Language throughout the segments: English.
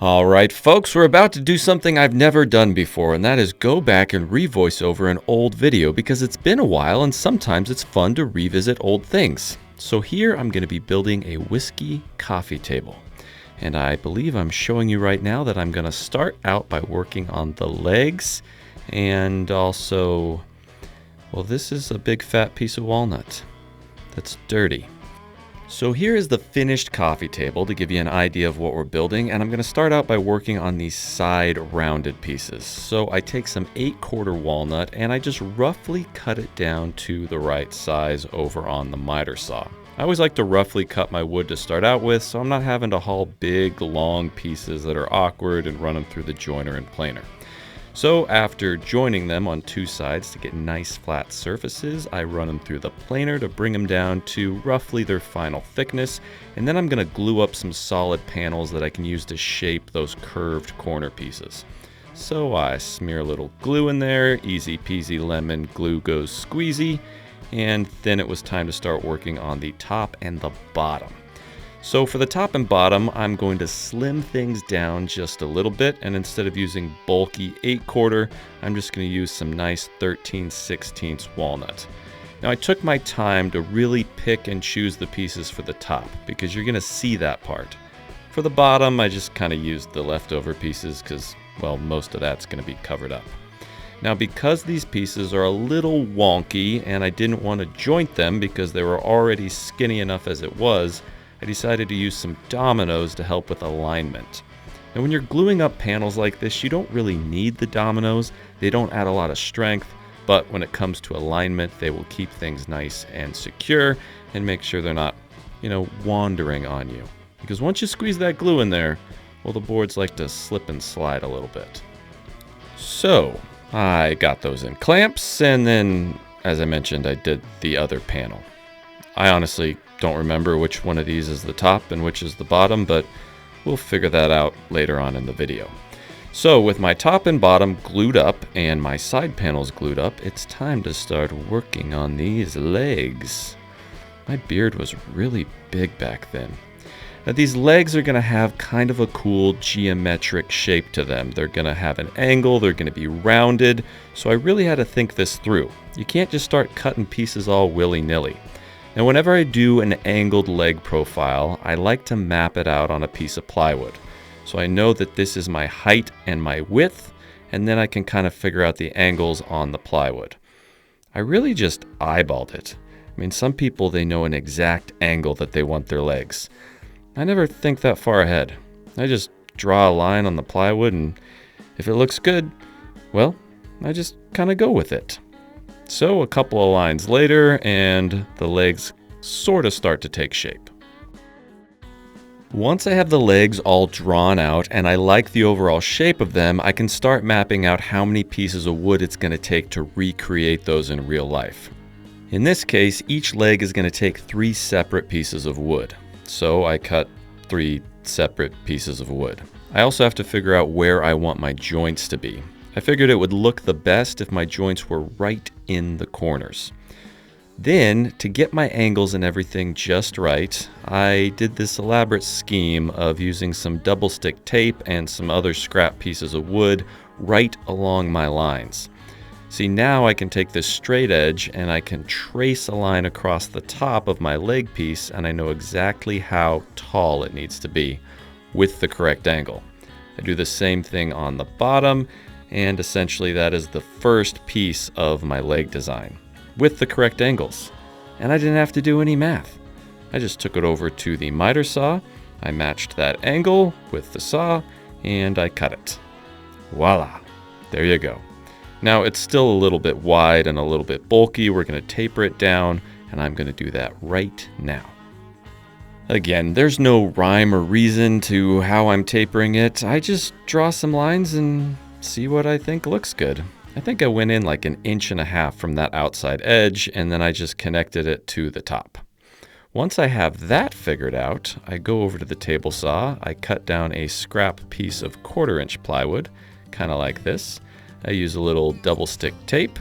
All right, folks, we're about to do something I've never done before, and that is go back and revoice over an old video because it's been a while and sometimes it's fun to revisit old things. So here I'm going to be building a whiskey coffee table. And I believe I'm showing you right now that I'm going to start out by working on the legs and also, well, this is a big fat piece of walnut that's dirty. So here is the finished coffee table to give you an idea of what we're building, and I'm going to start out by working on these side rounded pieces. So I take some 8/4 walnut and I just roughly cut it down to the right size over on the miter saw. I always like to roughly cut my wood to start out with, so I'm not having to haul big long pieces that are awkward and run them through the joiner and planer. So after joining them on two sides to get nice flat surfaces, I run them through the planer to bring them down to roughly their final thickness, and then I'm going to glue up some solid panels that I can use to shape those curved corner pieces. So I smear a little glue in there, easy peasy lemon glue goes squeezy, and then it was time to start working on the top and the bottom. So for the top and bottom, I'm going to slim things down just a little bit, and instead of using bulky 8/4, I'm just going to use some nice 13/16 walnut. Now I took my time to really pick and choose the pieces for the top because you're going to see that part. For the bottom, I just kind of used the leftover pieces because, well, most of that's going to be covered up. Now because these pieces are a little wonky and I didn't want to joint them because they were already skinny enough as it was, I decided to use some dominoes to help with alignment. Now when you're gluing up panels like this, you don't really need the dominoes. They don't add a lot of strength, but when it comes to alignment, they will keep things nice and secure and make sure they're not, wandering on you. Because once you squeeze that glue in there, well, the boards like to slip and slide a little bit. So I got those in clamps, and then, as I mentioned, I did the other panel. I honestly don't remember which one of these is the top and which is the bottom, but we'll figure that out later on in the video. So with my top and bottom glued up and my side panels glued up, it's time to start working on these legs. My beard was really big back then. Now these legs are going to have kind of a cool geometric shape to them. They're going to have an angle, they're going to be rounded, so I really had to think this through. You can't just start cutting pieces all willy-nilly. Now whenever I do an angled leg profile, I like to map it out on a piece of plywood. So I know that this is my height and my width, and then I can kind of figure out the angles on the plywood. I really just eyeballed it. I mean, some people, they know an exact angle that they want their legs. I never think that far ahead. I just draw a line on the plywood, and if it looks good, well, I just kind of go with it. So a couple of lines later, and the legs sort of start to take shape. Once I have the legs all drawn out and I like the overall shape of them, I can start mapping out how many pieces of wood it's going to take to recreate those in real life. In this case, each leg is going to take 3 separate pieces of wood. So I cut 3 separate pieces of wood. I also have to figure out where I want my joints to be. I figured it would look the best if my joints were right in the corners. Then, to get my angles and everything just right, I did this elaborate scheme of using some double stick tape and some other scrap pieces of wood right along my lines. See, now I can take this straight edge and I can trace a line across the top of my leg piece, and I know exactly how tall it needs to be with the correct angle. I do the same thing on the bottom, and essentially that is the first piece of my leg design with the correct angles. And I didn't have to do any math. I just took it over to the miter saw, I matched that angle with the saw, and I cut it. Voila, there you go. Now it's still a little bit wide and a little bit bulky. We're going to taper it down, and I'm going to do that right now. Again, there's no rhyme or reason to how I'm tapering it. I just draw some lines and see what I think looks good. I think I went in like 1.5 inches from that outside edge, and then I just connected it to the top. Once I have that figured out, I go over to the table saw, I cut down a scrap piece of 1/4 inch plywood, kind of like this. I use a little double stick tape,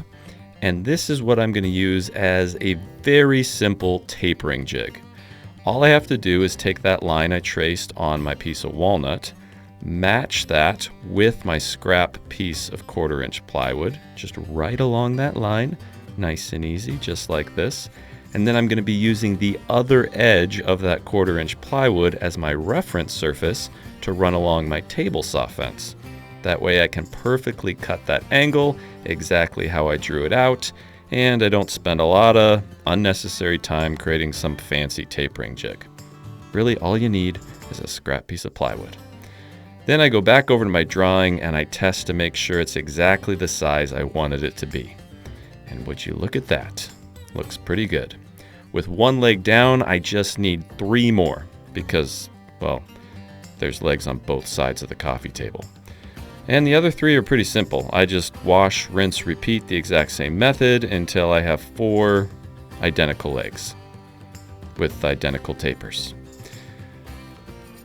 and this is what I'm going to use as a very simple tapering jig. All I have to do is take that line I traced on my piece of walnut, match that with my scrap piece of 1/4-inch plywood, just right along that line, nice and easy, just like this. And then I'm going to be using the other edge of that 1/4-inch plywood as my reference surface to run along my table saw fence. That way I can perfectly cut that angle exactly how I drew it out, and I don't spend a lot of unnecessary time creating some fancy tapering jig. Really, all you need is a scrap piece of plywood. Then I go back over to my drawing and I test to make sure it's exactly the size I wanted it to be. And would you look at that? Looks pretty good. With one leg down, I just need 3 more because, well, there's legs on both sides of the coffee table. And the other 3 are pretty simple. I just wash, rinse, repeat the exact same method until I have 4 identical legs with identical tapers.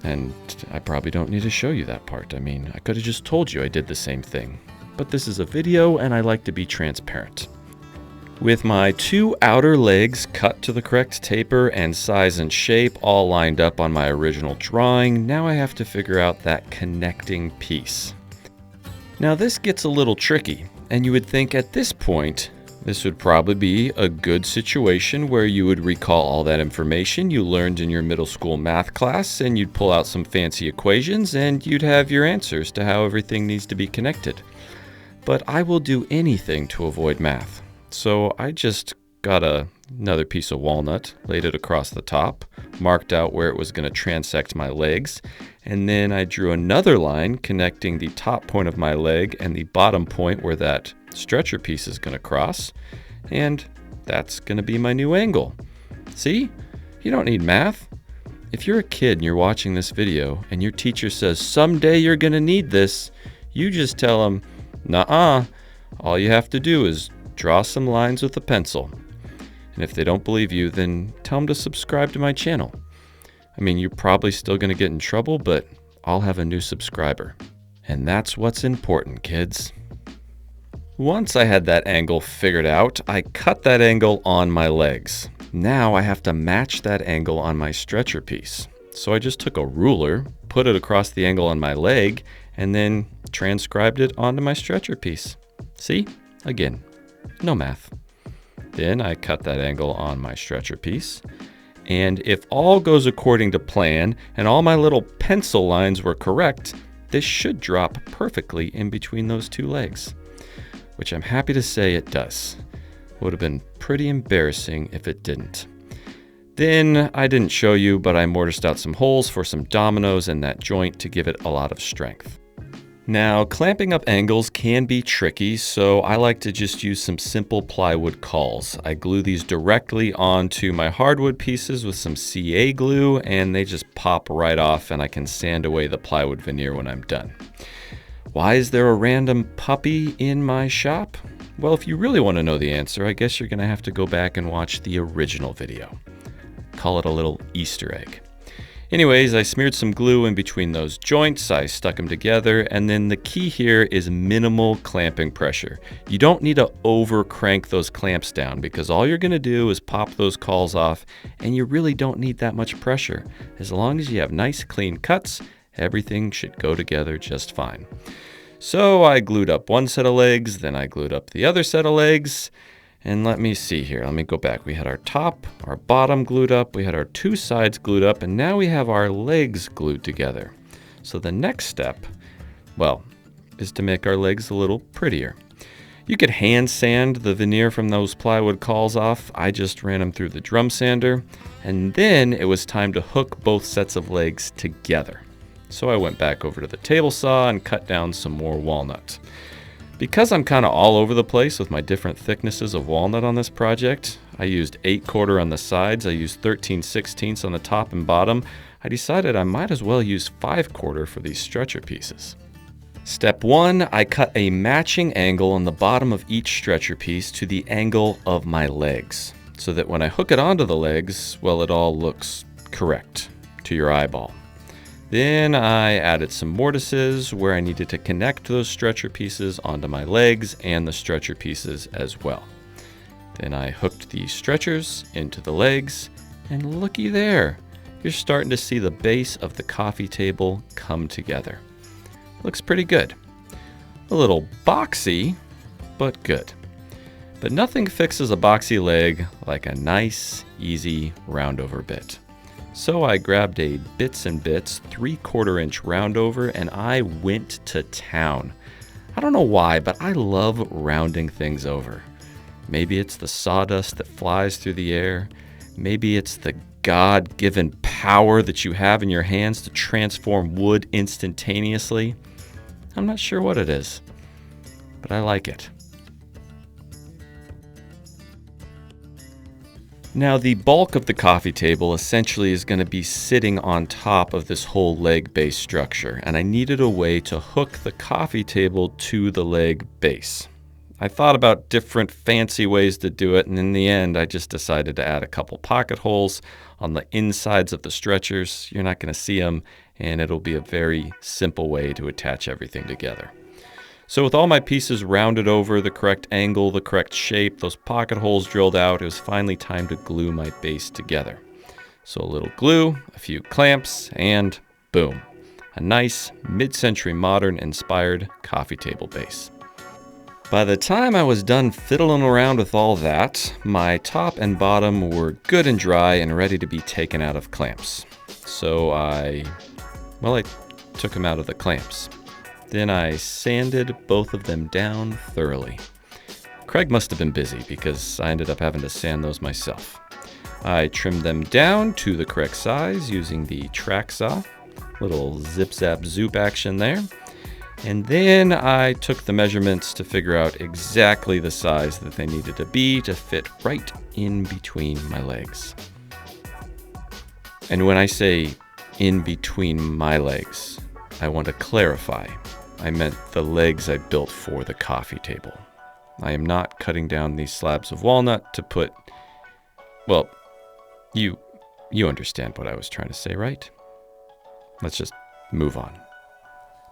And I probably don't need to show you that part. I mean, I could have just told you I did the same thing. But this is a video and I like to be transparent. With my 2 outer legs cut to the correct taper and size and shape all lined up on my original drawing, now I have to figure out that connecting piece. Now this gets a little tricky, and you would think at this point, this would probably be a good situation where you would recall all that information you learned in your middle school math class, and you'd pull out some fancy equations, and you'd have your answers to how everything needs to be connected. But I will do anything to avoid math. So I just got another piece of walnut, laid it across the top, marked out where it was going to transect my legs, and then I drew another line connecting the top point of my leg and the bottom point where that stretcher piece is going to cross, and that's going to be my new angle. See? You don't need math. If you're a kid and you're watching this video and your teacher says someday you're going to need this, you just tell them, "Nuh-uh. All you have to do is draw some lines with a pencil." And if they don't believe you, then tell them to subscribe to my channel. I mean, you're probably still going to get in trouble, but I'll have a new subscriber. And that's what's important, kids. Once I had that angle figured out, I cut that angle on my legs. Now I have to match that angle on my stretcher piece. So I just took a ruler, put it across the angle on my leg, and then transcribed it onto my stretcher piece. See? Again, no math. Then I cut that angle on my stretcher piece. And if all goes according to plan and all my little pencil lines were correct, this should drop perfectly in between those 2 legs. Which I'm happy to say it does. Would have been pretty embarrassing if it didn't. Then I didn't show you, but I mortised out some holes for some dominoes in that joint to give it a lot of strength. Now, clamping up angles can be tricky, so I like to just use some simple plywood cauls. I glue these directly onto my hardwood pieces with some CA glue, and they just pop right off, and I can sand away the plywood veneer when I'm done. Why is there a random puppy in my shop? Well, if you really want to know the answer, I guess you're going to have to go back and watch the original video. Call it a little Easter egg. Anyways, I smeared some glue in between those joints, I stuck them together, and then the key here is minimal clamping pressure. You don't need to over crank those clamps down because all you're going to do is pop those cauls off, and you really don't need that much pressure. As long as you have nice clean cuts, everything should go together just fine. So I glued up one set of legs, then I glued up the other set of legs. And let me see here. Let me go back. We had our top, our bottom glued up. We had our 2 sides glued up. And now we have our legs glued together. So the next step, well, is to make our legs a little prettier. You could hand sand the veneer from those plywood cauls off. I just ran them through the drum sander. And then it was time to hook both sets of legs together. So I went back over to the table saw and cut down some more walnut. Because I'm kind of all over the place with my different thicknesses of walnut on this project, I used 8/4 on the sides, I used 13/16 on the top and bottom. I decided I might as well use 5/4 for these stretcher pieces. Step 1, I cut a matching angle on the bottom of each stretcher piece to the angle of my legs, so that when I hook it onto the legs, well, it all looks correct to your eyeball. Then I added some mortises where I needed to connect those stretcher pieces onto my legs and the stretcher pieces as well. Then I hooked the stretchers into the legs, and looky there, you're starting to see the base of the coffee table come together. looks pretty good. A little boxy, but good. But nothing fixes a boxy leg like a nice, easy roundover bit. So I grabbed a Bits and Bits 3/4 inch roundover and I went to town. I don't know why, but I love rounding things over. Maybe it's the sawdust that flies through the air. Maybe it's the God-given power that you have in your hands to transform wood instantaneously. I'm not sure what it is, but I like it. Now, the bulk of the coffee table essentially is going to be sitting on top of this whole leg base structure, and I needed a way to hook the coffee table to the leg base. I thought about different fancy ways to do it, and in the end, I just decided to add a couple pocket holes on the insides of the stretchers. You're not going to see them, and it'll be a very simple way to attach everything together. So with all my pieces rounded over, the correct angle, the correct shape, those pocket holes drilled out, it was finally time to glue my base together. So a little glue, a few clamps, and boom, a nice mid-century modern inspired coffee table base. By the time I was done fiddling around with all that, my top and bottom were good and dry and ready to be taken out of clamps. So I took them out of the clamps. Then I sanded both of them down thoroughly. Craig must have been busy because I ended up having to sand those myself. I trimmed them down to the correct size using the track saw. Little zip-zap-zoop action there. And then I took the measurements to figure out exactly the size that they needed to be to fit right in between my legs. And when I say in between my legs, I want to clarify. I meant the legs I built for the coffee table. I am not cutting down these slabs of walnut to put, well, you understand what I was trying to say, right? Let's just move on.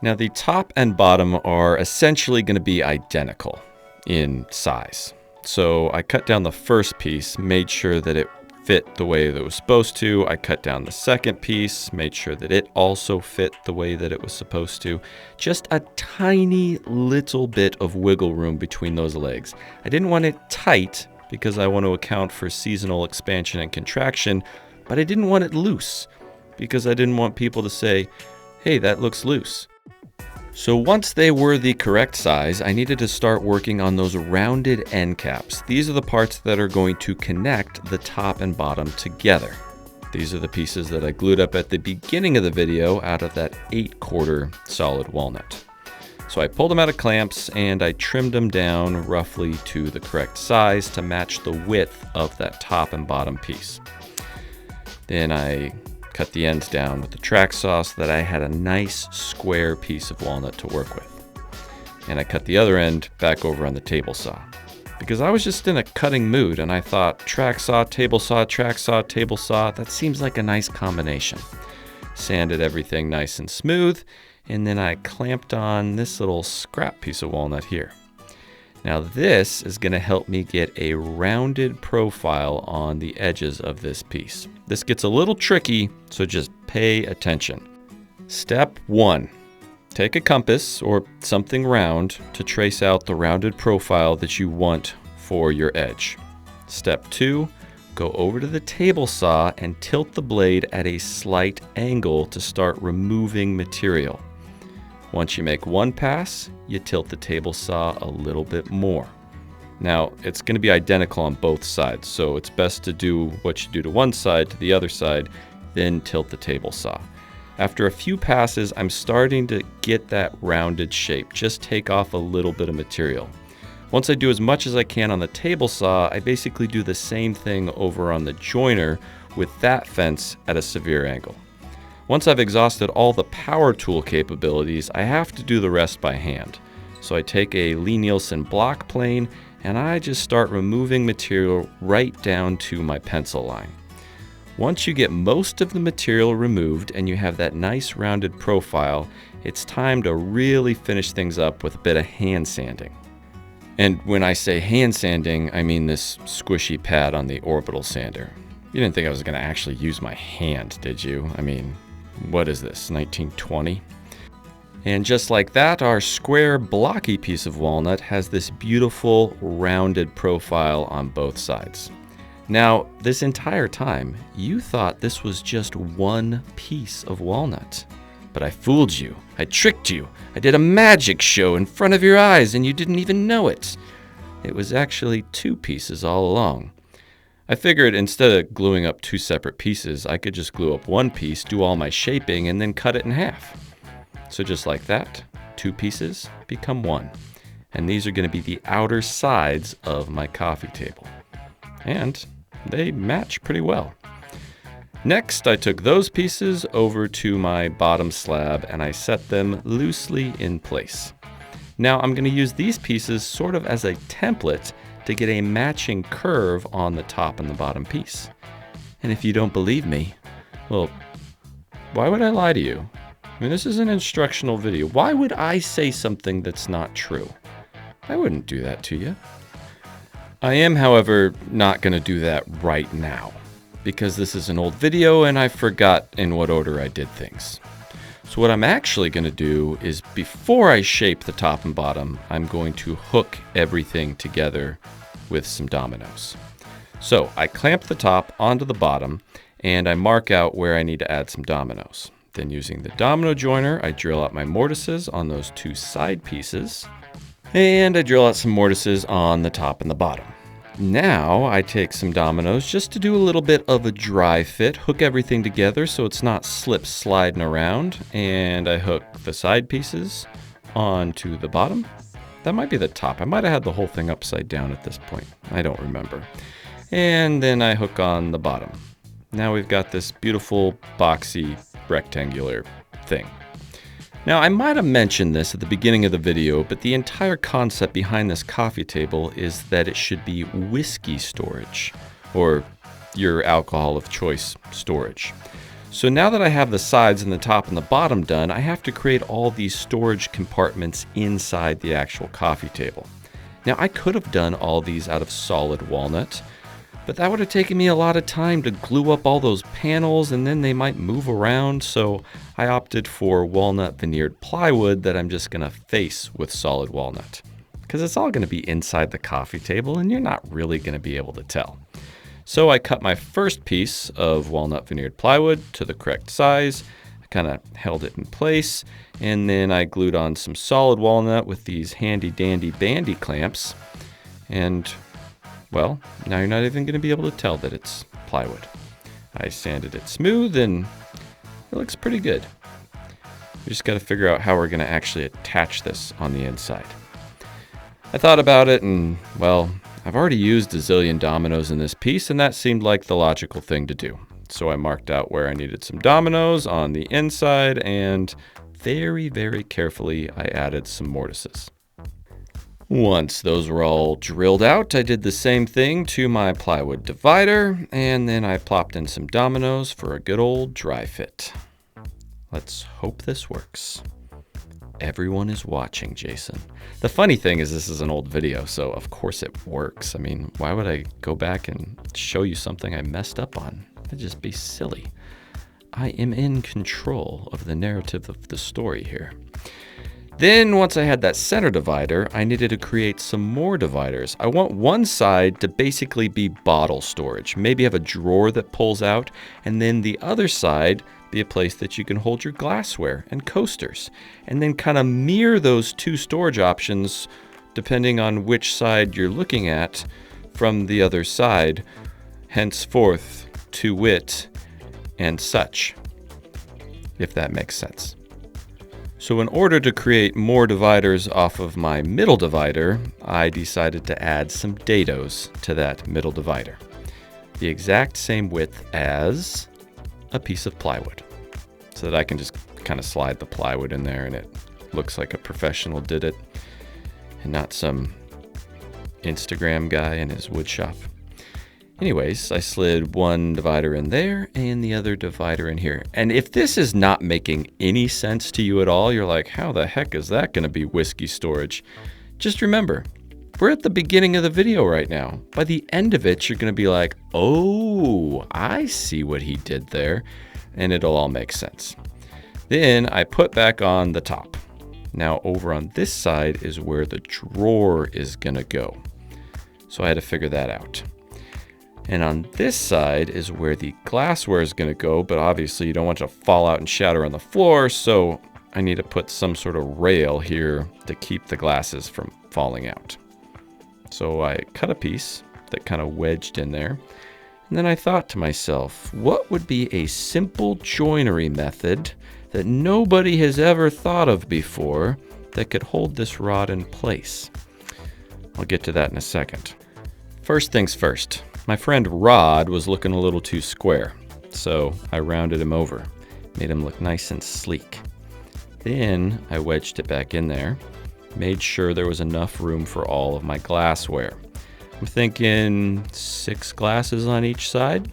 Now the top and bottom are essentially going to be identical in size. So I cut down the first piece, made sure that it fit the way that it was supposed to. I cut down the second piece, made sure that it also fit the way that it was supposed to. Just a tiny little bit of wiggle room between those legs. I didn't want it tight because I want to account for seasonal expansion and contraction, but I didn't want it loose because I didn't want people to say, hey, that looks loose. So once they were the correct size, I needed to start working on those rounded end caps. These are the parts that are going to connect the top and bottom together. These are the pieces that I glued up at the beginning of the video out of that 8/4 solid walnut. So I pulled them out of clamps and I trimmed them down roughly to the correct size to match the width of that top and bottom piece. Then I cut the ends down with the track saw so that I had a nice square piece of walnut to work with. And I cut the other end back over on the table saw. Because I was just in a cutting mood and I thought track saw, table saw, track saw, table saw, that seems like a nice combination. Sanded everything nice and smooth, and then I clamped on this little scrap piece of walnut here. Now this is going to help me get a rounded profile on the edges of this piece. This gets a little tricky, so just pay attention. Step 1. Take a compass or something round to trace out the rounded profile that you want for your edge. Step 2. Go over to the table saw and tilt the blade at a slight angle to start removing material. Once you make one pass, you tilt the table saw a little bit more. Now, it's going to be identical on both sides, so it's best to do what you do to one side to the other side, then tilt the table saw. After a few passes, I'm starting to get that rounded shape. Just take off a little bit of material. Once I do as much as I can on the table saw, I basically do the same thing over on the joiner with that fence at a severe angle. Once I've exhausted all the power tool capabilities, I have to do the rest by hand. So I take a Lie-Nielsen block plane and I just start removing material right down to my pencil line. Once you get most of the material removed and you have that nice rounded profile, it's time to really finish things up with a bit of hand sanding. And when I say hand sanding, I mean this squishy pad on the orbital sander. You didn't think I was going to actually use my hand, did you? I mean, what is this, 1920? And just like that, our square blocky piece of walnut has this beautiful rounded profile on both sides. Now, this entire time, you thought this was just one piece of walnut. But I fooled you. I tricked you. I did a magic show in front of your eyes and you didn't even know it. It was actually two pieces all along. I figured instead of gluing up two separate pieces, I could just glue up one piece, do all my shaping, and then cut it in half. So just like that, two pieces become one. And these are going to be the outer sides of my coffee table. And they match pretty well. Next, I took those pieces over to my bottom slab and I set them loosely in place. Now I'm going to use these pieces sort of as a template to get a matching curve on the top and the bottom piece. And if you don't believe me, well, why would I lie to you? I mean, this is an instructional video. Why would I say something that's not true? I wouldn't do that to you. I am, however, not going to do that right now because this is an old video and I forgot in what order I did things. So what I'm actually going to do is before I shape the top and bottom, I'm going to hook everything together with some dominoes. So I clamp the top onto the bottom and I mark out where I need to add some dominoes. Then using the domino joiner, I drill out my mortises on those two side pieces. And I drill out some mortises on the top and the bottom. Now I take some dominoes just to do a little bit of a dry fit, hook everything together so it's not slip sliding around, and I hook the side pieces onto the bottom. That might be the top. I might have had the whole thing upside down at this point. I don't remember. And then I hook on the bottom. Now we've got this beautiful boxy rectangular thing. Now, I might have mentioned this at the beginning of the video, but the entire concept behind this coffee table is that it should be whiskey storage, or your alcohol of choice storage. So now that I have the sides and the top and the bottom done, I have to create all these storage compartments inside the actual coffee table. Now, I could have done all these out of solid walnut, but that would have taken me a lot of time to glue up all those panels and then they might move around, so I opted for walnut veneered plywood that I'm just going to face with solid walnut. Because it's all going to be inside the coffee table and you're not really going to be able to tell. So I cut my first piece of walnut veneered plywood to the correct size, I kind of held it in place, and then I glued on some solid walnut with these handy dandy bandy clamps, and well, now you're not even going to be able to tell that it's plywood. I sanded it smooth and it looks pretty good. We just got to figure out how we're going to actually attach this on the inside. I thought about it and, well, I've already used a zillion dominoes in this piece and that seemed like the logical thing to do. So I marked out where I needed some dominoes on the inside and very, very carefully I added some mortises. Once those were all drilled out, I did the same thing to my plywood divider, and then I plopped in some dominoes for a good old dry fit. Let's hope this works. Everyone is watching, Jason. The funny thing is this is an old video, so of course it works. I mean, why would I go back and show you something I messed up on? That'd just be silly. I am in control of the narrative of the story here. Then once I had that center divider, I needed to create some more dividers. I want one side to basically be bottle storage. Maybe have a drawer that pulls out, and then the other side be a place that you can hold your glassware and coasters. And then kind of mirror those two storage options depending on which side you're looking at from the other side, henceforth, to wit, and such, if that makes sense. So in order to create more dividers off of my middle divider, I decided to add some dados to that middle divider. The exact same width as a piece of plywood, so that I can just kind of slide the plywood in there and it looks like a professional did it and not some Instagram guy in his wood shop. Anyways, I slid one divider in there and the other divider in here. And if this is not making any sense to you at all, you're like, how the heck is that going to be whiskey storage? Just remember, we're at the beginning of the video right now. By the end of it, you're going to be like, oh, I see what he did there. And it'll all make sense. Then I put back on the top. Now over on this side is where the drawer is gonna go. So I had to figure that out. And on this side is where the glassware is gonna go, but obviously you don't want it to fall out and shatter on the floor, so I need to put some sort of rail here to keep the glasses from falling out. So I cut a piece that kind of wedged in there. And then I thought to myself, what would be a simple joinery method that nobody has ever thought of before that could hold this rod in place? I'll get to that in a second. First things first, my friend Rod was looking a little too square, so I rounded him over, made him look nice and sleek. Then I wedged it back in there, made sure there was enough room for all of my glassware. I'm thinking 6 glasses on each side.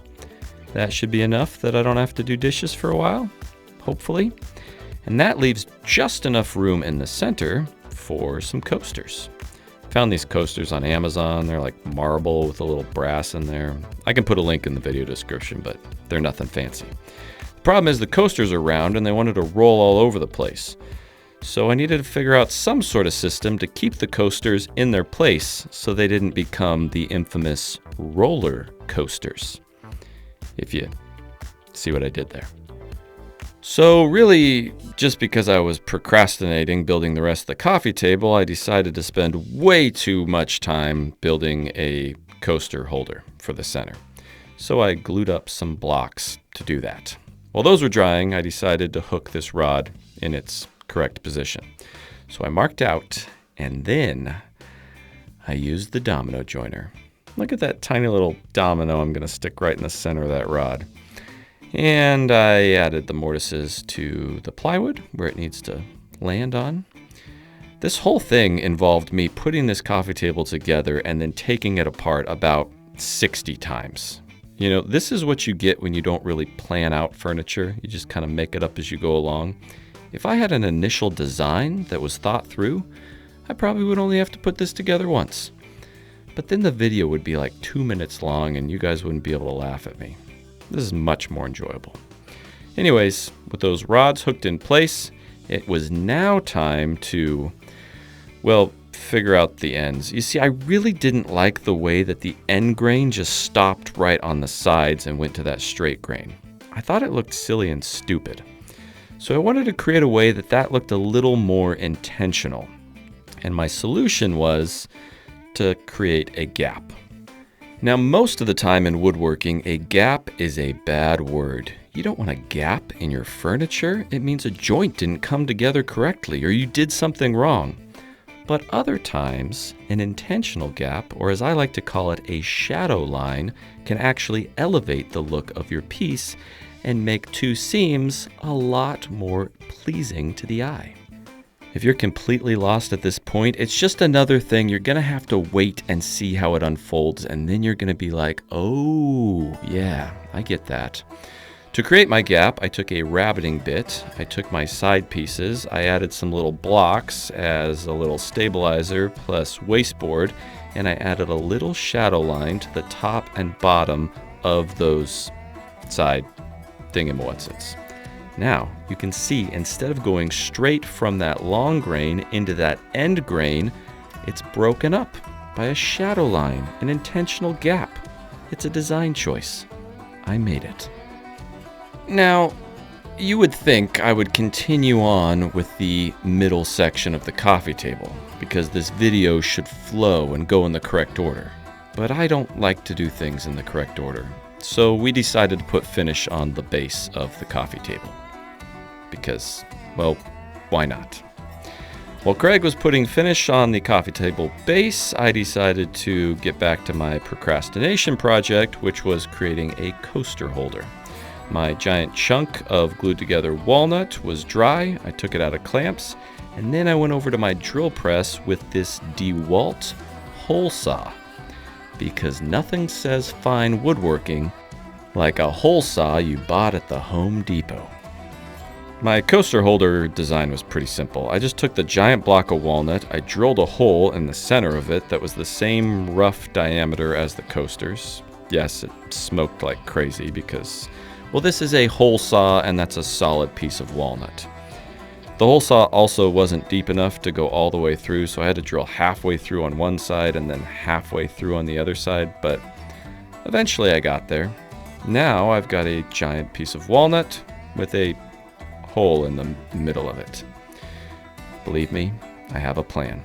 That should be enough that I don't have to do dishes for a while, hopefully. And that leaves just enough room in the center for some coasters. Found these coasters on Amazon. They're like marble with a little brass in there. I can put a link in the video description, but they're nothing fancy. The problem is the coasters are round and they wanted to roll all over the place. So I needed to figure out some sort of system to keep the coasters in their place so they didn't become the infamous roller coasters. If you see what I did there. So really, just because I was procrastinating building the rest of the coffee table, I decided to spend way too much time building a coaster holder for the center. So I glued up some blocks to do that. While those were drying, I decided to hook this rod in its correct position. So I marked out, and then I used the domino joiner. Look at that tiny little domino I'm going to stick right in the center of that rod. And I added the mortises to the plywood where it needs to land on. This whole thing involved me putting this coffee table together and then taking it apart about 60 times. You know, this is what you get when you don't really plan out furniture. You just kind of make it up as you go along. If I had an initial design that was thought through, I probably would only have to put this together once. But then the video would be like 2 minutes long and you guys wouldn't be able to laugh at me. This is much more enjoyable. Anyways, with those rods hooked in place, it was now time to, well, figure out the ends. You see, I really didn't like the way that the end grain just stopped right on the sides and went to that straight grain. I thought it looked silly and stupid. So I wanted to create a way that looked a little more intentional. And my solution was to create a gap. Now, most of the time in woodworking, a gap is a bad word. You don't want a gap in your furniture. It means a joint didn't come together correctly or you did something wrong. But other times, an intentional gap, or as I like to call it, a shadow line, can actually elevate the look of your piece and make 2 seams a lot more pleasing to the eye. If you're completely lost at this point, it's just another thing. You're gonna have to wait and see how it unfolds, and then you're gonna be like, oh, yeah, I get that. To create my gap, I took a rabbiting bit, I took my side pieces, I added some little blocks as a little stabilizer plus wasteboard, and I added a little shadow line to the top and bottom of those side thingamawhatsits. Now, you can see instead of going straight from that long grain into that end grain, it's broken up by a shadow line, an intentional gap. It's a design choice. I made it. Now, you would think I would continue on with the middle section of the coffee table because this video should flow and go in the correct order. But I don't like to do things in the correct order. So we decided to put finish on the base of the coffee table. Because, well, why not? While Craig was putting finish on the coffee table base, I decided to get back to my procrastination project, which was creating a coaster holder. My giant chunk of glued together walnut was dry. I took it out of clamps, and then I went over to my drill press with this DeWalt hole saw. Because nothing says fine woodworking like a hole saw you bought at the Home Depot. My coaster holder design was pretty simple. I just took the giant block of walnut, I drilled a hole in the center of it that was the same rough diameter as the coasters. Yes, it smoked like crazy because, well, this is a hole saw and that's a solid piece of walnut. The hole saw also wasn't deep enough to go all the way through, so I had to drill halfway through on one side and then halfway through on the other side, but eventually I got there. Now I've got a giant piece of walnut with a hole in the middle of it. Believe me, I have a plan.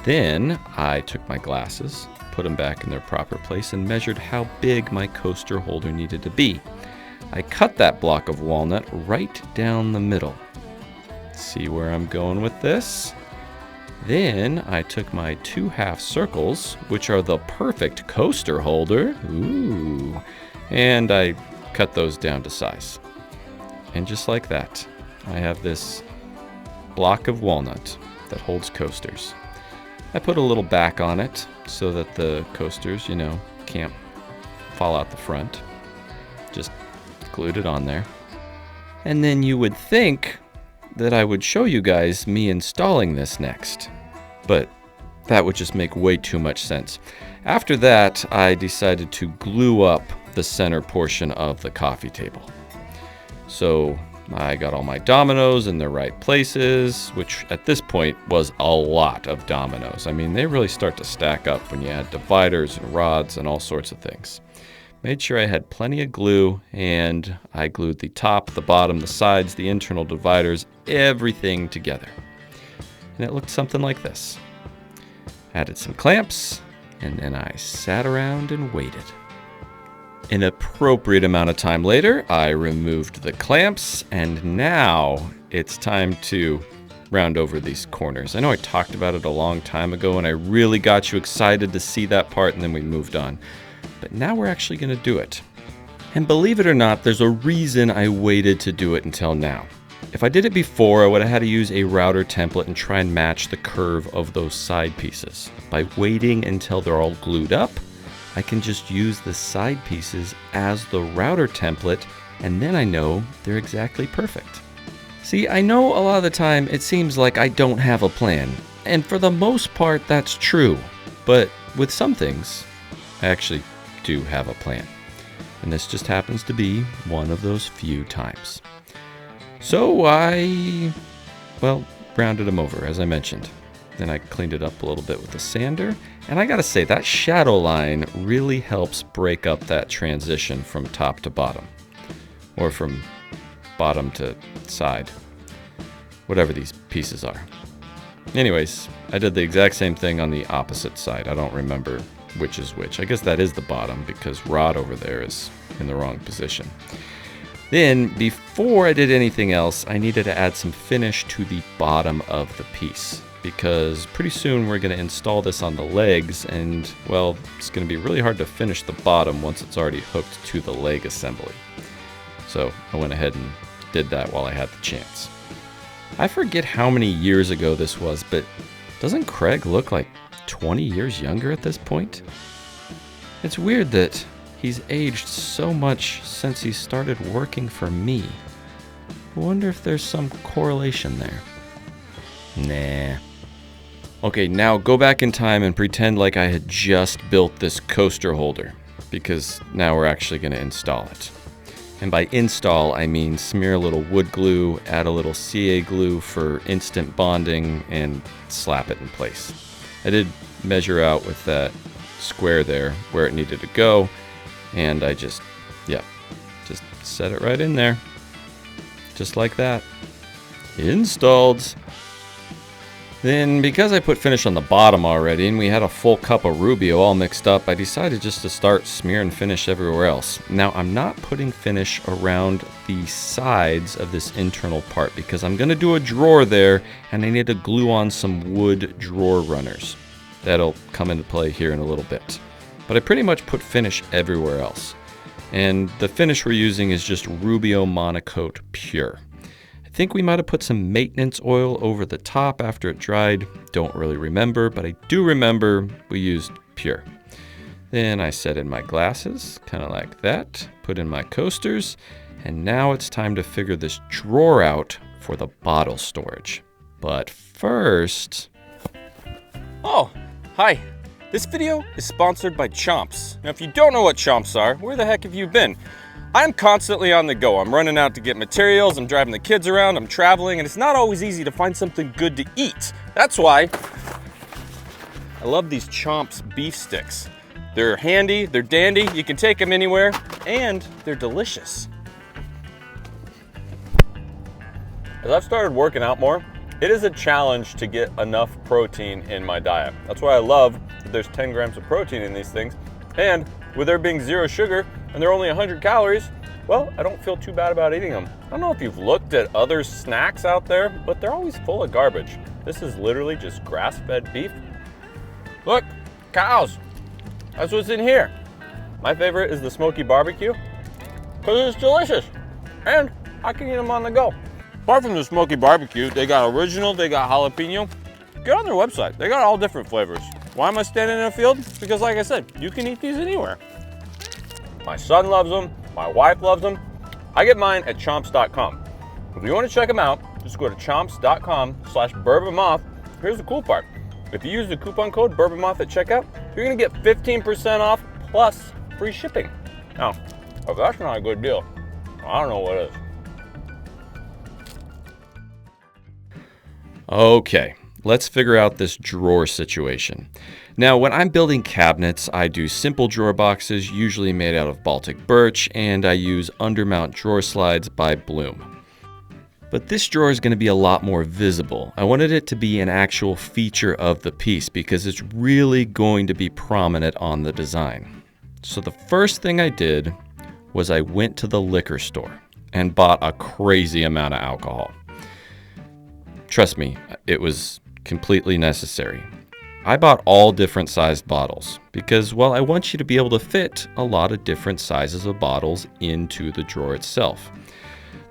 Then I took my glasses, put them back in their proper place, and measured how big my coaster holder needed to be. I cut that block of walnut right down the middle. See where I'm going with this? Then I took my 2 half circles, which are the perfect coaster holder, and I cut those down to size. And just like that, I have this block of walnut that holds coasters. I put a little back on it so that the coasters, can't fall out the front. Just glued it on there. And then you would think that I would show you guys me installing this next, but that would just make way too much sense. After that, I decided to glue up the center portion of the coffee table. So I got all my dominoes in the right places, which at this point was a lot of dominoes. I mean, they really start to stack up when you add dividers and rods and all sorts of things. Made sure I had plenty of glue, and I glued the top, the bottom, the sides, the internal dividers, everything together. And it looked something like this. Added some clamps, and then I sat around and waited. An appropriate amount of time later, I removed the clamps, and now it's time to round over these corners. I know I talked about it a long time ago, and I really got you excited to see that part, and then we moved on. But now we're actually going to do it. And believe it or not, there's a reason I waited to do it until now. If I did it before, I would have had to use a router template and try and match the curve of those side pieces. By waiting until they're all glued up, I can just use the side pieces as the router template, and then I know they're exactly perfect. See, I know a lot of the time it seems like I don't have a plan, and for the most part that's true, but with some things, I actually do have a plan. And this just happens to be one of those few times. So I rounded them over, as I mentioned. Then I cleaned it up a little bit with a sander. And I gotta say, that shadow line really helps break up that transition from top to bottom. Or from bottom to side. Whatever these pieces are. Anyways, I did the exact same thing on the opposite side. I don't remember which is which. I guess that is the bottom because Rod over there is in the wrong position. Then, before I did anything else, I needed to add some finish to the bottom of the piece because pretty soon we're going to install this on the legs and, well, it's going to be really hard to finish the bottom once it's already hooked to the leg assembly. So I went ahead and did that while I had the chance. I forget how many years ago this was, but doesn't Craig look like 20 years younger at this point? It's weird that he's aged so much since he started working for me. I wonder if there's some correlation there. Nah. Okay, now go back in time and pretend like I had just built this coaster holder, because now we're actually going to install it. And by install, I mean smear a little wood glue, add a little CA glue for instant bonding, and slap it in place. I did measure out with that square there where it needed to go, and I just set it right in there. Just like that. Installed. Then, because I put finish on the bottom already, and we had a full cup of Rubio all mixed up, I decided just to start smearing finish everywhere else. Now, I'm not putting finish around the sides of this internal part, because I'm going to do a drawer there, and I need to glue on some wood drawer runners. That'll come into play here in a little bit. But I pretty much put finish everywhere else. And the finish we're using is just Rubio Monocoat Pure. I think we might have put some maintenance oil over the top after it dried. Don't really remember, but I do remember we used Pure. Then I set in my glasses, kind of like that. Put in my coasters. And now it's time to figure this drawer out for the bottle storage. But first... Oh, hi. This video is sponsored by Chomps. Now, if you don't know what Chomps are, where the heck have you been? I'm constantly on the go. I'm running out to get materials, I'm driving the kids around, I'm traveling, and it's not always easy to find something good to eat. That's why I love these Chomps beef sticks. They're handy, they're dandy, you can take them anywhere, and they're delicious. As I've started working out more, it is a challenge to get enough protein in my diet. That's why I love that there's 10 grams of protein in these things, and with there being 0 sugar, and they're only 100 calories, well, I don't feel too bad about eating them. I don't know if you've looked at other snacks out there, but they're always full of garbage. This is literally just grass-fed beef. Look, cows. That's what's in here. My favorite is the smoky barbecue, because it's delicious, and I can eat them on the go. Apart from the smoky barbecue, they got original, they got jalapeno. Get on their website, they got all different flavors. Why am I standing in a field? Because like I said, you can eat these anywhere. My son loves them, my wife loves them. I get mine at chomps.com. If you want to check them out, just go to chomps.com/bourbonmoth. Here's the cool part. If you use the coupon code bourbonmoth at checkout, you're gonna get 15% off plus free shipping. Now, if that's not a good deal, I don't know what is. Okay, let's figure out this drawer situation. Now, when I'm building cabinets, I do simple drawer boxes, usually made out of Baltic birch, and I use undermount drawer slides by Bloom. But this drawer is going to be a lot more visible. I wanted it to be an actual feature of the piece because it's really going to be prominent on the design. So the first thing I did was I went to the liquor store and bought a crazy amount of alcohol. Trust me, it was completely necessary. I bought all different sized bottles because, well, I want you to be able to fit a lot of different sizes of bottles into the drawer itself.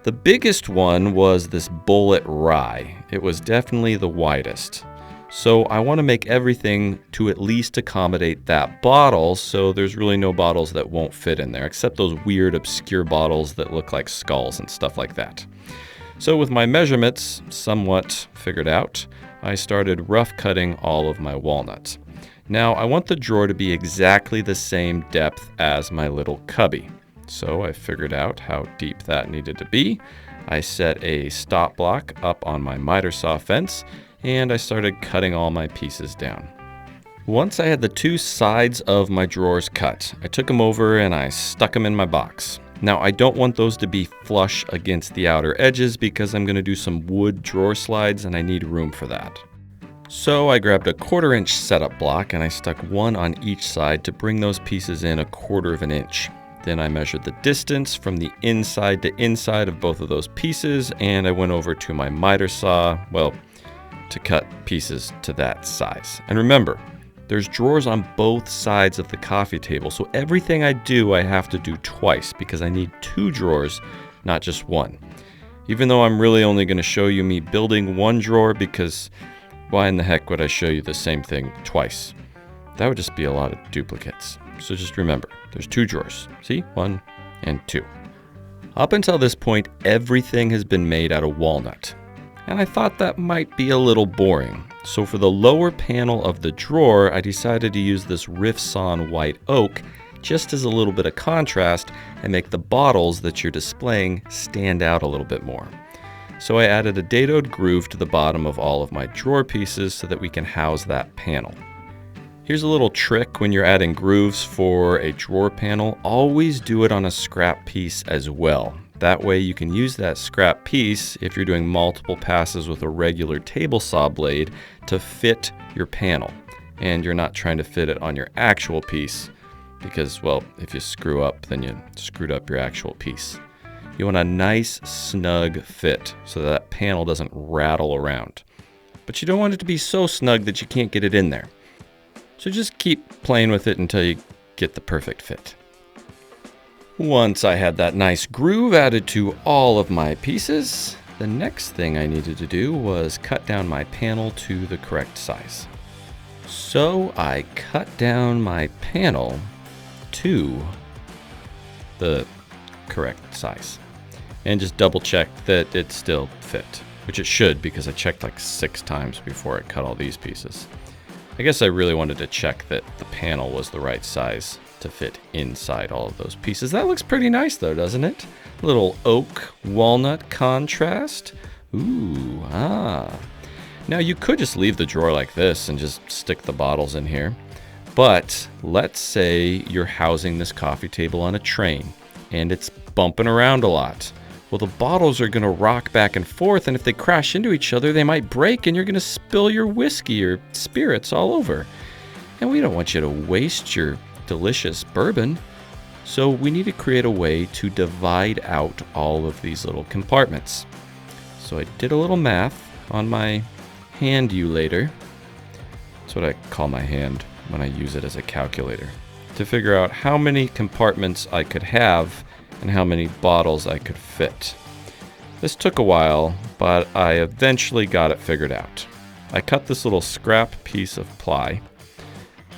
The biggest one was this Bullet Rye. It was definitely the widest. So I want to make everything to at least accommodate that bottle, so there's really no bottles that won't fit in there, except those weird obscure bottles that look like skulls and stuff like that. So with my measurements somewhat figured out, I started rough cutting all of my walnuts. Now I want the drawer to be exactly the same depth as my little cubby. So I figured out how deep that needed to be. I set a stop block up on my miter saw fence, and I started cutting all my pieces down. Once I had the 2 sides of my drawers cut, I took them over and I stuck them in my box. Now I don't want those to be flush against the outer edges because I'm going to do some wood drawer slides and I need room for that. So I grabbed a 1/4 inch setup block and I stuck one on each side to bring those pieces in 1/4 inch. Then I measured the distance from the inside to inside of both of those pieces, and I went over to my miter saw, well, to cut pieces to that size. And remember, there's drawers on both sides of the coffee table, so everything I do, I have to do twice because I need 2 drawers, not just one. Even though I'm really only going to show you me building 1 drawer because why in the heck would I show you the same thing twice? That would just be a lot of duplicates. So just remember, there's 2 drawers. See? 1 and 2. Up until this point, everything has been made out of walnut. And I thought that might be a little boring. So for the lower panel of the drawer, I decided to use this rift sawn white oak just as a little bit of contrast and make the bottles that you're displaying stand out a little bit more. So I added a dadoed groove to the bottom of all of my drawer pieces so that we can house that panel. Here's a little trick when you're adding grooves for a drawer panel. Always do it on a scrap piece as well. That way you can use that scrap piece if you're doing multiple passes with a regular table saw blade to fit your panel. And you're not trying to fit it on your actual piece because, well, if you screw up, then you screwed up your actual piece. You want a nice snug fit so that panel doesn't rattle around. But you don't want it to be so snug that you can't get it in there. So just keep playing with it until you get the perfect fit. Once I had that nice groove added to all of my pieces, the next thing I needed to do was cut down my panel to the correct size. So I cut down my panel to the correct size and just double check that it still fit, which it should because I checked like 6 times before I cut all these pieces. I guess I really wanted to check that the panel was the right size to fit inside all of those pieces. That looks pretty nice though, doesn't it? Little oak walnut contrast. Ooh, ah. Now you could just leave the drawer like this and just stick the bottles in here. But let's say you're housing this coffee table on a train and it's bumping around a lot. Well, the bottles are going to rock back and forth, and if they crash into each other, they might break and you're going to spill your whiskey or spirits all over. And we don't want you to waste your delicious bourbon. So we need to create a way to divide out all of these little compartments. So I did a little math on my handulator. That's what I call my hand when I use it as a calculator, to figure out how many compartments I could have and how many bottles I could fit. This took a while, but I eventually got it figured out. I cut this little scrap piece of ply.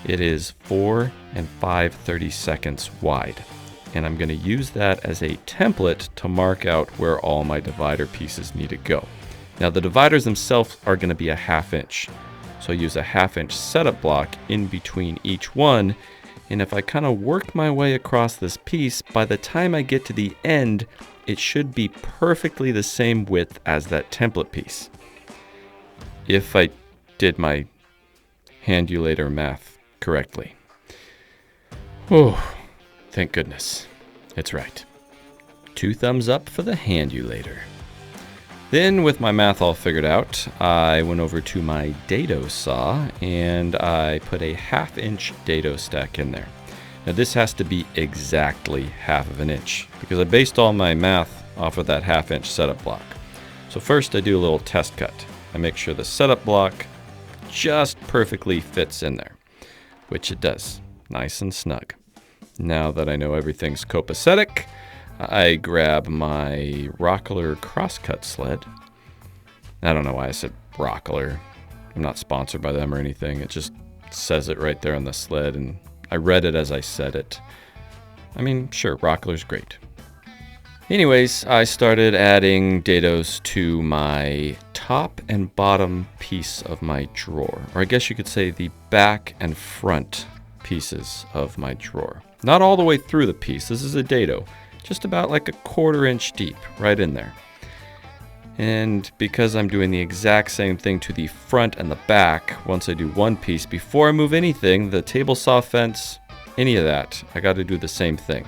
It is 4 5/32 wide, and I'm going to use that as a template to mark out where all my divider pieces need to go. Now the dividers themselves are going to be a 1/2 inch. So I use a 1/2 inch setup block in between each one, and if I kind of work my way across this piece, by the time I get to the end, it should be perfectly the same width as that template piece. If I did my handulator math correctly. Oh, thank goodness. It's right. 2 thumbs up for the handulator. Then, with my math all figured out, I went over to my dado saw and I put a 1/2 inch dado stack in there. Now this has to be exactly 1/2 inch because I based all my math off of that 1/2 inch setup block. So first I do a little test cut. I make sure the setup block just perfectly fits in there, which it does, nice and snug. Now that I know everything's copacetic, I grab my Rockler crosscut sled. I don't know why I said Rockler. I'm not sponsored by them or anything. It just says it right there on the sled, and I read it as I said it. I mean, sure, Rockler's great. Anyways, I started adding dados to my top and bottom piece of my drawer. Or I guess you could say the back and front pieces of my drawer. Not all the way through the piece. This is a dado. Just about like a 1/4 inch deep, right in there. And because I'm doing the exact same thing to the front and the back, once I do one piece, before I move anything, the table saw fence, any of that, I got to do the same thing.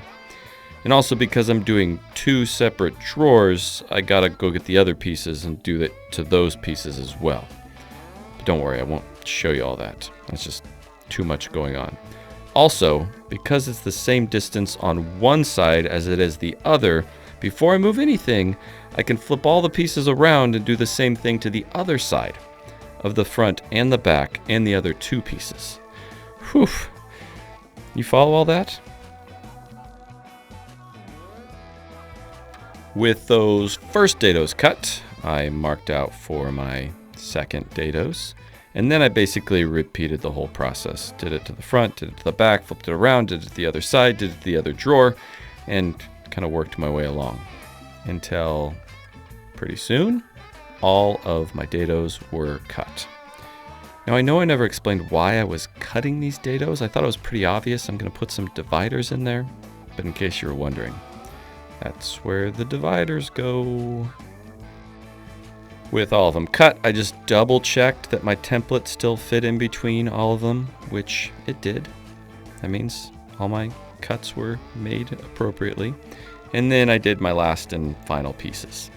And also because I'm doing 2 separate drawers, I got to go get the other pieces and do that to those pieces as well. But don't worry, I won't show you all that. That's just too much going on. Also, because it's the same distance on one side as it is the other, before I move anything, I can flip all the pieces around and do the same thing to the other side of the front and the back and the other 2 pieces. Whew. You follow all that? With those first dados cut, I marked out for my second dados. And then I basically repeated the whole process. Did it to the front, did it to the back, flipped it around, did it to the other side, did it to the other drawer, and kind of worked my way along until pretty soon all of my dados were cut. Now I know I never explained why I was cutting these dados. I thought it was pretty obvious. I'm going to put some dividers in there, but in case you were wondering, that's where the dividers go. With all of them cut, I just double checked that my template still fit in between all of them, which it did. That means all my cuts were made appropriately. And then I did my last and final pieces.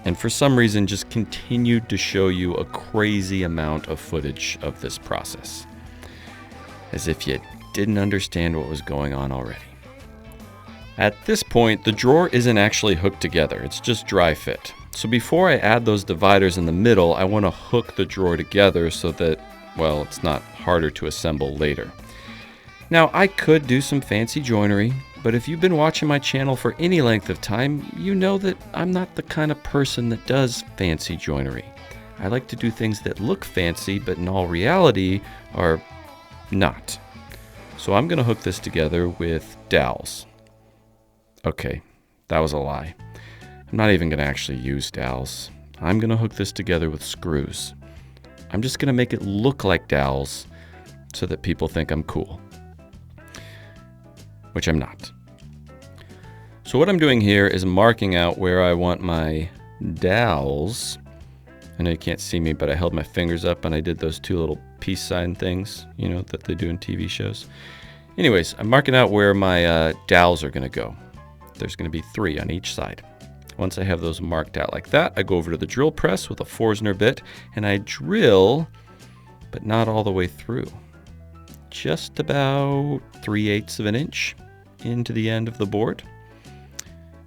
And for some reason, just continued to show you a crazy amount of footage of this process, as if you didn't understand what was going on already. At this point, the drawer isn't actually hooked together. It's just dry fit. So before I add those dividers in the middle, I want to hook the drawer together so that, well, it's not harder to assemble later. Now, I could do some fancy joinery, but if you've been watching my channel for any length of time, you know that I'm not the kind of person that does fancy joinery. I like to do things that look fancy, but in all reality are not. So I'm going to hook this together with dowels. Okay, that was a lie. I'm not even going to actually use dowels. I'm going to hook this together with screws. I'm just going to make it look like dowels so that people think I'm cool. which I'm not. So what I'm doing here is marking out where I want my dowels. I know you can't see me, but I held my fingers up and I did those two little peace sign things, that they do in TV shows. Anyways, I'm marking out where my dowels are going to go. There's going to be 3 on each side. Once I have those marked out like that, I go over to the drill press with a Forstner bit and I drill, but not all the way through. Just about 3/8 of an inch into the end of the board.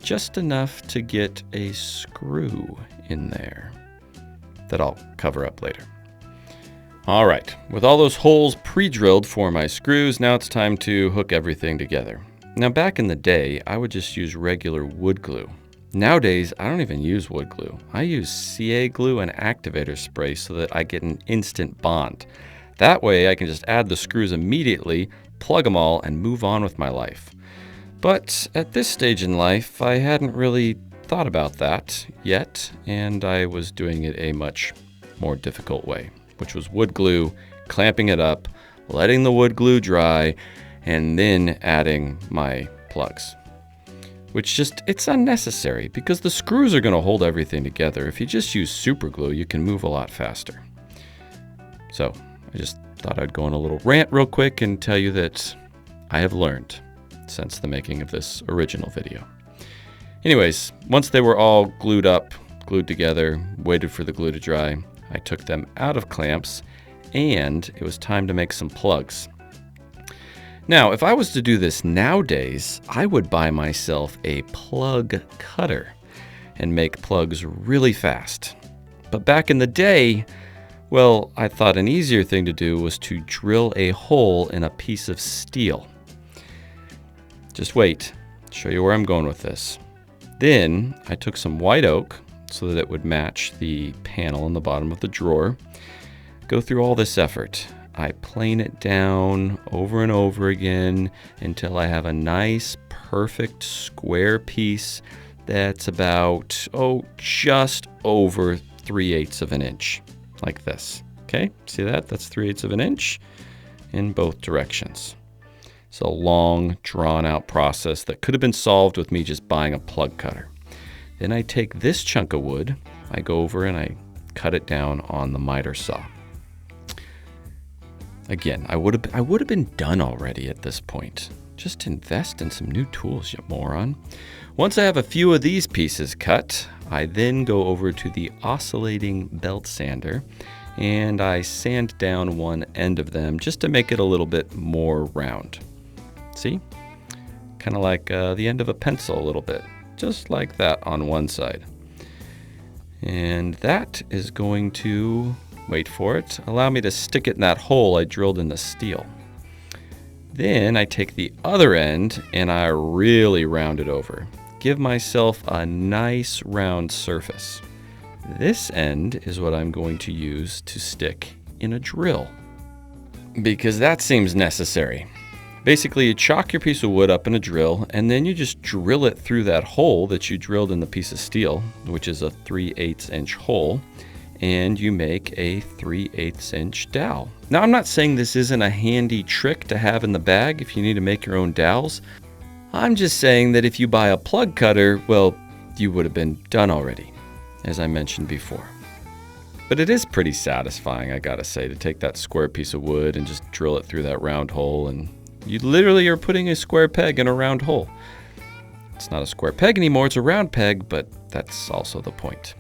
Just enough to get a screw in there that I'll cover up later. All right, with all those holes pre-drilled for my screws, now it's time to hook everything together. Now back in the day, I would just use regular wood glue. Nowadays, I don't even use wood glue. I use CA glue and activator spray so that I get an instant bond. That way I can just add the screws immediately, plug them all, and move on with my life. But at this stage in life, I hadn't really thought about that yet, and I was doing it a much more difficult way, which was wood glue, clamping it up, letting the wood glue dry, and then adding my plugs. Which it's unnecessary because the screws are going to hold everything together. If you just use super glue, you can move a lot faster. So I just thought I'd go on a little rant real quick and tell you that I have learned since the making of this original video. Anyways, once they were all glued together, waited for the glue to dry, I took them out of clamps and it was time to make some plugs. Now, if I was to do this nowadays, I would buy myself a plug cutter and make plugs really fast. But back in the day, well, I thought an easier thing to do was to drill a hole in a piece of steel. Just wait, I'll show you where I'm going with this. Then I took some white oak so that it would match the panel in the bottom of the drawer. Go through all this effort. I plane it down over and over again until I have a nice, perfect square piece that's about, just over 3/8 of an inch, like this. Okay, see that? That's 3/8 of an inch in both directions. It's a long, drawn-out process that could have been solved with me just buying a plug cutter. Then I take this chunk of wood, I go over and I cut it down on the miter saw. Again, I would have been done already at this point. Just invest in some new tools, you moron. Once I have a few of these pieces cut, I then go over to the oscillating belt sander and I sand down one end of them just to make it a little bit more round. See? Kind of like the end of a pencil a little bit. Just like that on one side. And that is going to, wait for it, allow me to stick it in that hole I drilled in the steel. Then I take the other end and I really round it over. Give myself a nice round surface. This end is what I'm going to use to stick in a drill, because that seems necessary. Basically, you chalk your piece of wood up in a drill, and then you just drill it through that hole that you drilled in the piece of steel, which is a 3/8 inch hole, and you make a 3/8 inch dowel. Now, I'm not saying this isn't a handy trick to have in the bag if you need to make your own dowels. I'm just saying that if you buy a plug cutter, well, you would have been done already, as I mentioned before. But it is pretty satisfying, I gotta say, to take that square piece of wood and just drill it through that round hole, and you literally are putting a square peg in a round hole. It's not a square peg anymore, it's a round peg, but that's also the point.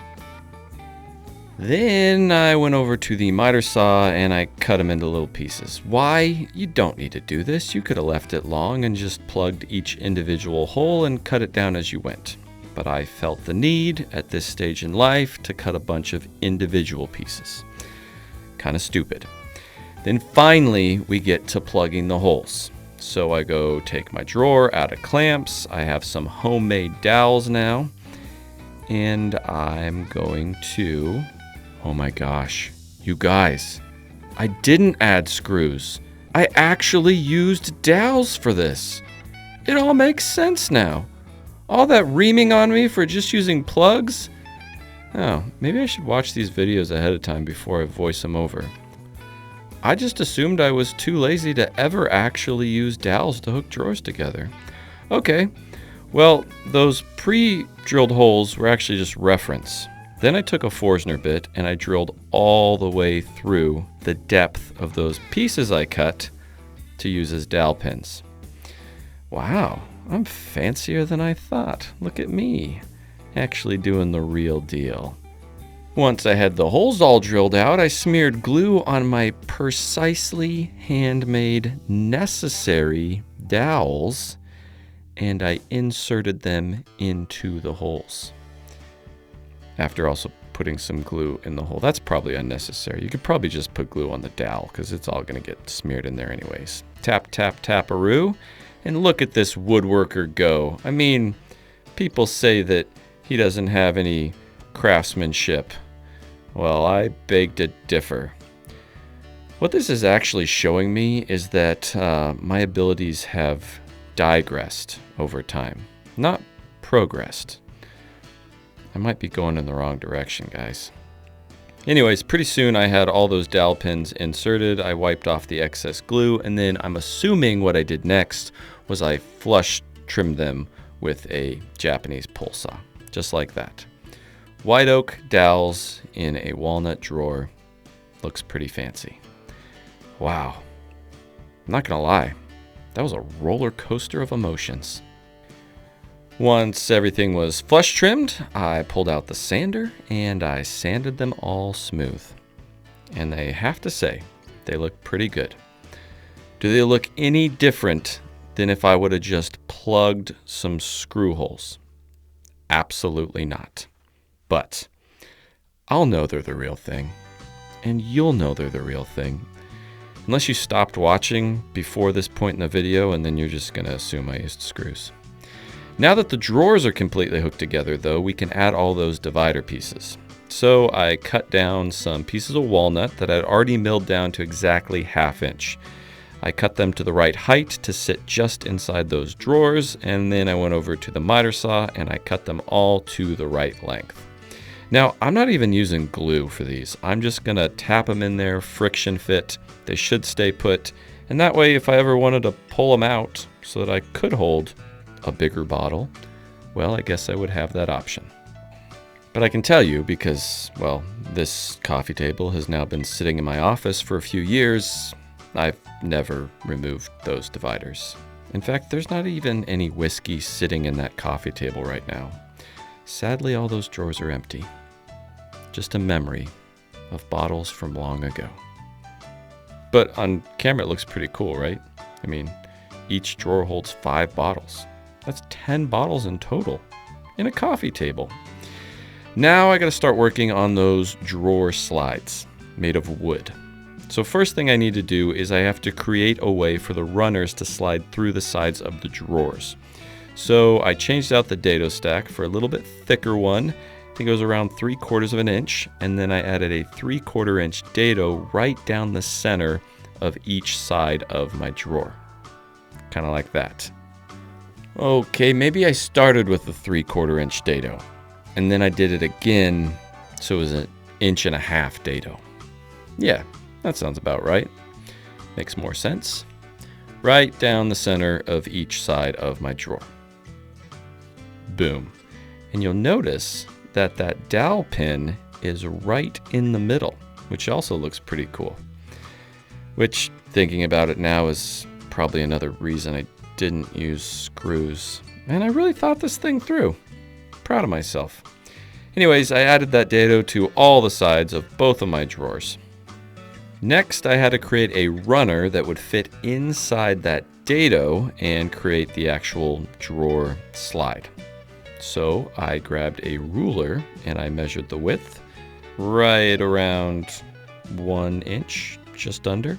Then I went over to the miter saw and I cut them into little pieces. Why? You don't need to do this. You could have left it long and just plugged each individual hole and cut it down as you went. But I felt the need at this stage in life to cut a bunch of individual pieces. Kind of stupid. Then finally we get to plugging the holes. So I go take my drawer out of clamps. I have some homemade dowels now. And I'm going to, oh my gosh, you guys, I didn't add screws. I actually used dowels for this. It all makes sense now. All that reaming on me for just using plugs? Oh, maybe I should watch these videos ahead of time before I voice them over. I just assumed I was too lazy to ever actually use dowels to hook drawers together. Okay, well, those pre-drilled holes were actually just reference. Then I took a Forstner bit and I drilled all the way through the depth of those pieces I cut to use as dowel pins. Wow, I'm fancier than I thought. Look at me, actually doing the real deal. Once I had the holes all drilled out, I smeared glue on my precisely handmade necessary dowels, and I inserted them into the holes. After also putting some glue in the hole. That's probably unnecessary. You could probably just put glue on the dowel because it's all going to get smeared in there anyways. Tap, tap, tap-a-roo. And look at this woodworker go. I mean, people say that he doesn't have any craftsmanship. Well, I beg to differ. What this is actually showing me is that my abilities have digressed over time, not progressed. I might be going in the wrong direction, guys. Anyways, pretty soon I had all those dowel pins inserted. I wiped off the excess glue, and then I'm assuming what I did next was I flush trimmed them with a Japanese pull saw, just like that. White oak dowels in a walnut drawer. Looks pretty fancy. Wow. I'm not gonna lie, that was a roller coaster of emotions. Once everything was flush trimmed, I pulled out the sander and I sanded them all smooth. And I have to say, they look pretty good. Do they look any different than if I would have just plugged some screw holes? Absolutely not. But I'll know they're the real thing, and you'll know they're the real thing. Unless you stopped watching before this point in the video, and then you're just going to assume I used screws. Now that the drawers are completely hooked together, though, we can add all those divider pieces. So I cut down some pieces of walnut that I'd already milled down to exactly 1/2 inch. I cut them to the right height to sit just inside those drawers, and then I went over to the miter saw and I cut them all to the right length. Now, I'm not even using glue for these. I'm just gonna tap them in there, friction fit. They should stay put, and that way if I ever wanted to pull them out so that I could hold a bigger bottle, well, I guess I would have that option. But I can tell you, because, well, this coffee table has now been sitting in my office for a few years, I've never removed those dividers. In fact, there's not even any whiskey sitting in that coffee table right now. Sadly, all those drawers are empty. Just a memory of bottles from long ago. But on camera, it looks pretty cool, right? I mean, each drawer holds 5 bottles. That's 10 bottles in total in a coffee table. Now I gotta start working on those drawer slides made of wood. So first thing I need to do is I have to create a way for the runners to slide through the sides of the drawers. So I changed out the dado stack for a little bit thicker one. I think it was around 3/4 of an inch, and then I added a 3/4 inch dado right down the center of each side of my drawer. Kind of like that. Okay, maybe I started with the 3/4 inch dado, and then I did it again, so it was 1.5 inch dado. Yeah, that sounds about right. Makes more sense. Right down the center of each side of my drawer. Boom. And you'll notice that that dowel pin is right in the middle, which also looks pretty cool. Which, thinking about it now, is probably another reason I didn't use screws. And I really thought this thing through. Proud of myself. Anyways, I added that dado to all the sides of both of my drawers. Next, I had to create a runner that would fit inside that dado and create the actual drawer slide. So I grabbed a ruler and I measured the width right around 1 inch, just under.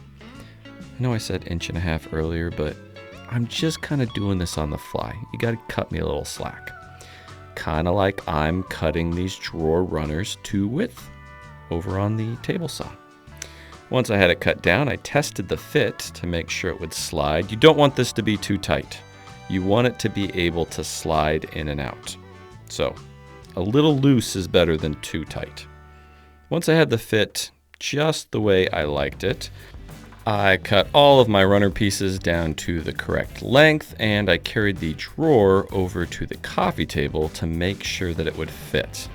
I know I said 1.5 inches earlier, but I'm just kind of doing this on the fly. You got to cut me a little slack. Kind of like I'm cutting these drawer runners to width over on the table saw. Once I had it cut down, I tested the fit to make sure it would slide. You don't want this to be too tight. You want it to be able to slide in and out. So a little loose is better than too tight. Once I had the fit just the way I liked it, I cut all of my runner pieces down to the correct length, and I carried the drawer over to the coffee table to make sure that it would fit.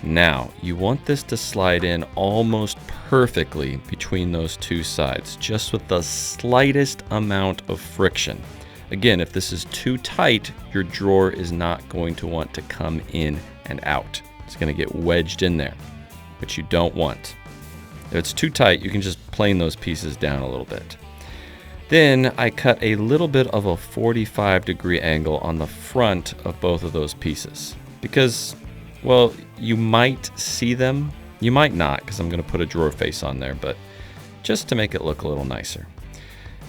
Now, you want this to slide in almost perfectly between those two sides, just with the slightest amount of friction. Again, if this is too tight, your drawer is not going to want to come in and out. It's going to get wedged in there, which you don't want. If it's too tight, you can just plane those pieces down a little bit. Then I cut a little bit of a 45-degree angle on the front of both of those pieces because, well, you might see them. You might not, because I'm going to put a drawer face on there, but just to make it look a little nicer.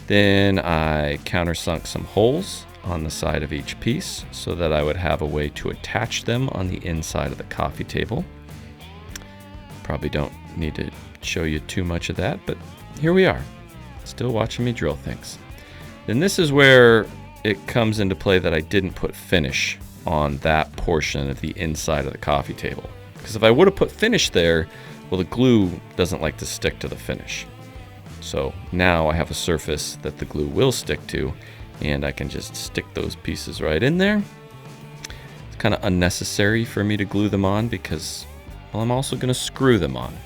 Then I countersunk some holes on the side of each piece so that I would have a way to attach them on the inside of the coffee table. Probably don't need to show you too much of that, but here we are, still watching me drill things. Then this is where it comes into play that I didn't put finish on that portion of the inside of the coffee table. Because if I would have put finish there, well, the glue doesn't like to stick to the finish. So now I have a surface that the glue will stick to, and I can just stick those pieces right in there. It's kind of unnecessary for me to glue them on because, well, I'm also going to screw them on.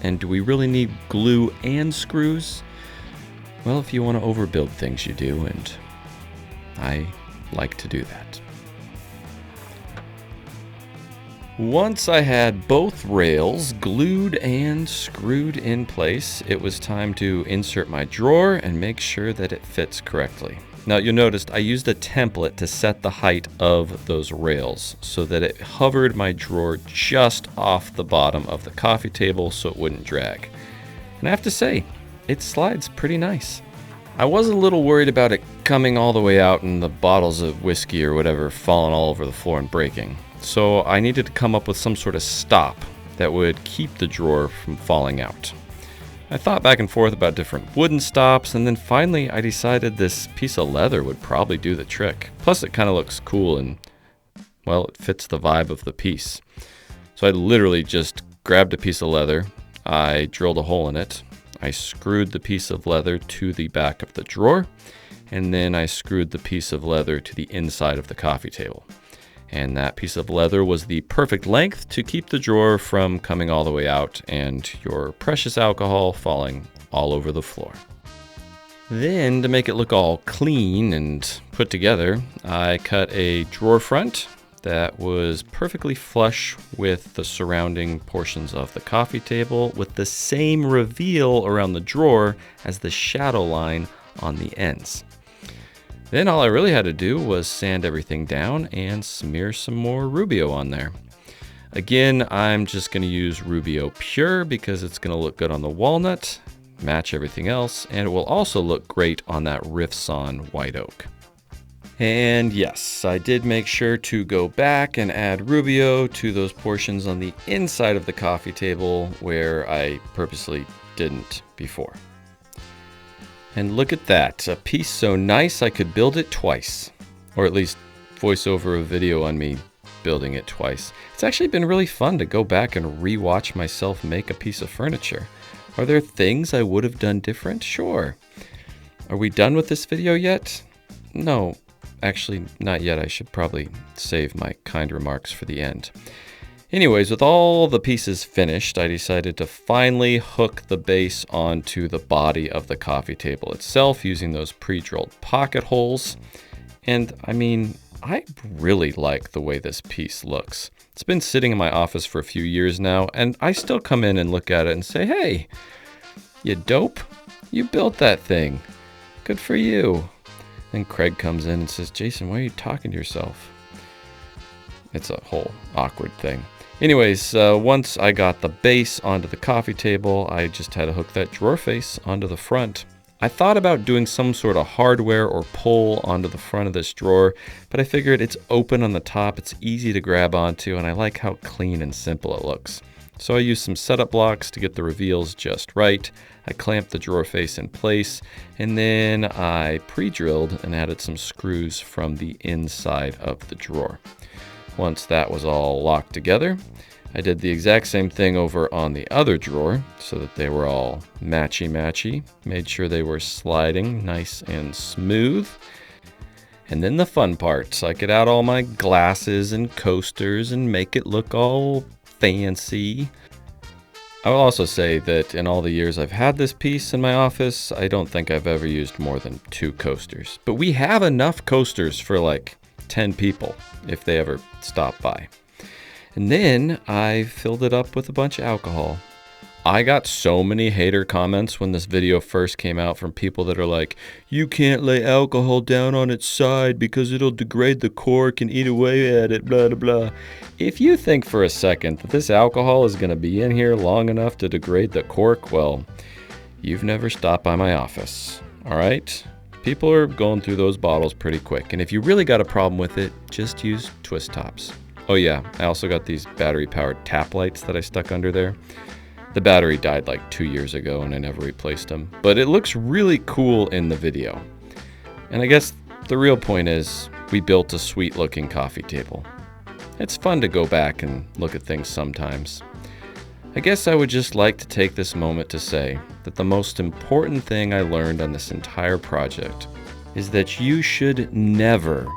And do we really need glue and screws? Well, if you want to overbuild things, you do, and I like to do that. Once I had both rails glued and screwed in place, it was time to insert my drawer and make sure that it fits correctly. Now you'll notice I used a template to set the height of those rails so that it hovered my drawer just off the bottom of the coffee table so it wouldn't drag. And I have to say, it slides pretty nice. I was a little worried about it coming all the way out and the bottles of whiskey or whatever falling all over the floor and breaking. So I needed to come up with some sort of stop that would keep the drawer from falling out. I thought back and forth about different wooden stops, and then finally I decided this piece of leather would probably do the trick. Plus it kind of looks cool and, well, it fits the vibe of the piece. So I literally just grabbed a piece of leather, I drilled a hole in it, I screwed the piece of leather to the back of the drawer, and then I screwed the piece of leather to the inside of the coffee table. And that piece of leather was the perfect length to keep the drawer from coming all the way out and your precious alcohol falling all over the floor. Then, to make it look all clean and put together, I cut a drawer front that was perfectly flush with the surrounding portions of the coffee table, with the same reveal around the drawer as the shadow line on the ends. Then all I really had to do was sand everything down and smear some more Rubio on there. Again, I'm just going to use Rubio Pure because it's going to look good on the walnut, match everything else, and it will also look great on that Riffsawn white oak. And yes, I did make sure to go back and add Rubio to those portions on the inside of the coffee table where I purposely didn't before. And look at that, a piece so nice I could build it twice. Or at least voice over a video on me building it twice. It's actually been really fun to go back and re-watch myself make a piece of furniture. Are there things I would have done different? Sure. Are we done with this video yet? No, actually not yet. I should probably save my kind remarks for the end. Anyways, with all the pieces finished, I decided to finally hook the base onto the body of the coffee table itself using those pre-drilled pocket holes. And I mean, I really like the way this piece looks. It's been sitting in my office for a few years now, and I still come in and look at it and say, hey, you dope, you built that thing. Good for you. Then Craig comes in and says, Jason, why are you talking to yourself? It's a whole awkward thing. Anyways, once I got the base onto the coffee table, I just had to hook that drawer face onto the front. I thought about doing some sort of hardware or pull onto the front of this drawer, but I figured it's open on the top, it's easy to grab onto, and I like how clean and simple it looks. So I used some setup blocks to get the reveals just right. I clamped the drawer face in place, and then I pre-drilled and added some screws from the inside of the drawer. Once that was all locked together, I did the exact same thing over on the other drawer so that they were all matchy-matchy. Made sure they were sliding nice and smooth. And then the fun parts. I get out all my glasses and coasters and make it look all fancy. I will also say that in all the years I've had this piece in my office, I don't think I've ever used more than 2 coasters. But we have enough coasters for like 10 people if they ever stop by. And then I filled it up with a bunch of alcohol. I got so many hater comments when this video first came out from people that are like, you can't lay alcohol down on its side because it'll degrade the cork and eat away at it, blah, blah, blah. If you think for a second that this alcohol is going to be in here long enough to degrade the cork, well, you've never stopped by my office, all right? People are going through those bottles pretty quick, and if you really got a problem with it, just use twist tops. Oh yeah, I also got these battery-powered tap lights that I stuck under there. The battery died like 2 years ago and I never replaced them, but it looks really cool in the video. And I guess the real point is we built a sweet-looking coffee table. It's fun to go back and look at things sometimes. I guess I would just like to take this moment to say that the most important thing I learned on this entire project is that you should never